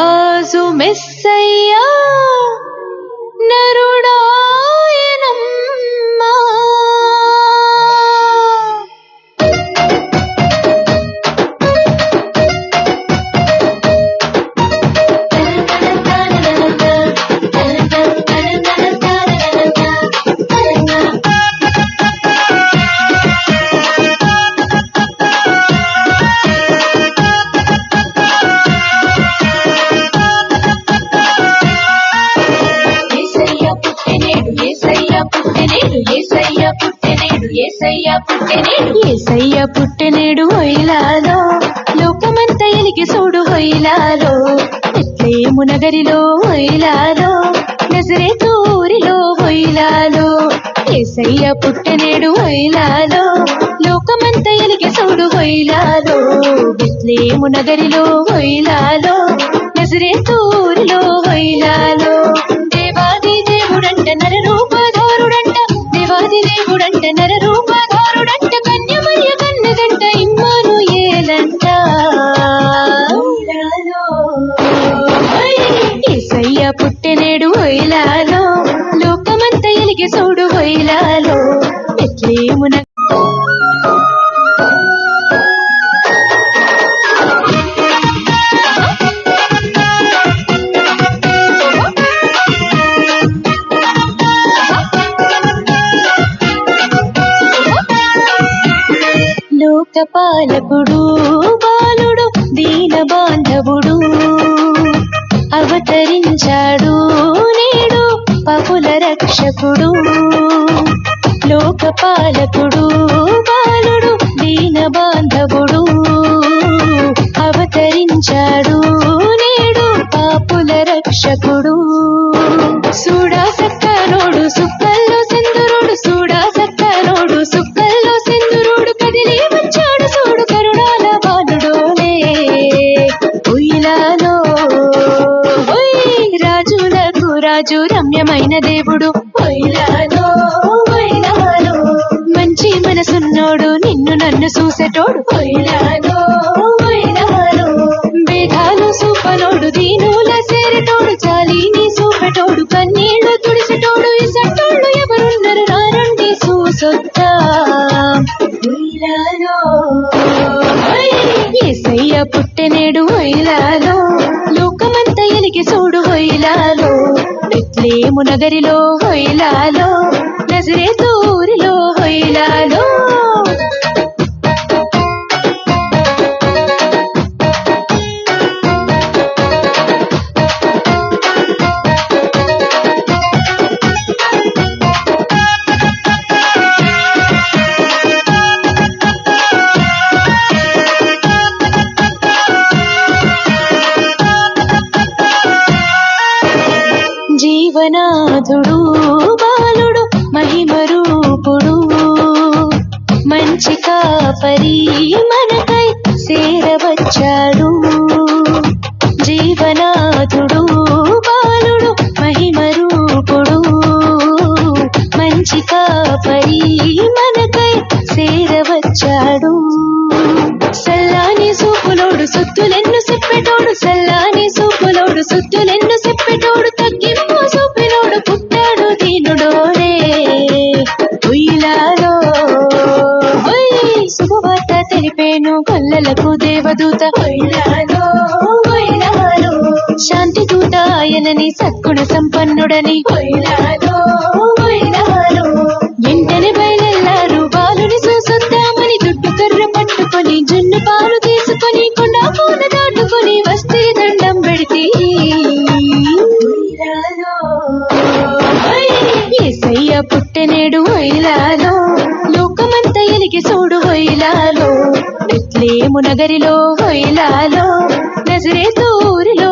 రాజు మెస్సయ్యా నరుడాయనమ్మా. ఏసయ్య పుట్టెనేడు హొయిలాలో లోకమంత ఎలిగి చూడు హొయిలాలో బెత్లెహేము నగరిలో హొయిలాలో నజరేతు ఊరిలో హొయిలాలో. ఏసయ్య పుట్టెనేడు హొయిలాలో లోకమంత ఎలిగి చూడు హొయిలాలో బెత్లెహేము నగరిలో హొయిలాలో నజరేతు ఊరిలో హొయిలాలో. దేవాది దేవుడంట నరరూపధారుడంట, దేవాది దేవుడంట నరరూపధారుడంట, కన్యమర్య కన్నదంట ఇమ్మానుయేలంట. యేసయ్య పుట్టెనేడు హొయిలాలో లోకమంత ఎలిగి చూడు హొయిలాలో బెత్లెహేము లోకపాలకుడు బాలుడు దీన బాంధవుడు అవతరించాడు నేడు పాపుల రక్షకుడు. లోకపాలకుడు బాలుడు దీన బాంధవుడు అవతరించాడు నేడు పాపుల రక్షకుడు. సూడా సక్కనోడు సుక్కల్లో సెందురుడు, సూడా సక్కనోడు సుక్కల్లో సెందురుడు, కదిలి వచ్చాడు చూడు కరుణాల బాలుడోలే ఉయ్యాలో. రాజులకు రాజు రమ్యమైన దేవుడు ఉయ్యాలో ఉయ్యాలో. మంచి మనసున్నోడు నిన్ను నన్ను చూసేటోడు ఉయ్యాలో ఉయ్యాలో. భేదాలు చూపనోడు దీనుల సేరటోడు, చాలీని చూపెటోడు కన్నీళ్లు తుడిసెటోడు, ఇసటోళ్ళు ఎవరున్నారు రారండి చూసొద్దా ఉయ్యాలో. యేసయ్య పుట్టెనేడు హొయిలాలో లోకమంత ఎలిగి చూడు హొయిలాలో బెత్లెహేము నగరిలో హొయిలాలో నజరేతు ఊరిలో హొయిలాలో. జీవనాథుడు బాలుడు మహిమరూపుడు మంచి కాపరి మనకై చేరవచ్చాడు. జీవనాథుడు బాలుడు మహిమరూపుడు మంచి కాపరి మనకై చేరవచ్చాడు. సల్లాని సూపులోడు సుత్తులెన్ను చెప్పెటోడు, సల్లాని సూపులోడు సుత్తులెన్ను చెప్పెటోడు, తగ్గింపు చూపినోడు పుట్టాడు దీనుడోరే ఉయ్యాలో. శుభవార్త తెలిపేను కొల్లలకు దేవదూత ఉయ్యాలో ఉయ్యాలో. శాంతి దూత ఆయనని సద్గుణ సంపన్నుడని ఉయ్యాలో ఉయ్యాలో. వెంటనే బయలుదేరారు బాలుని చూసొద్దామని, దుడ్డు కర్ర పట్టుకొని జున్ను పాలు తీసుకొని కొండా పూల దాటుకొని వస్తే దండం పెడితే యేసయ్య పుట్టెనేడు హొయిలాలో లోకమంత ఎలిగి చూడు హొయిలాలో బెత్లెహేము నగరిలో హొయిలాలో నజరేతు ఊరిలో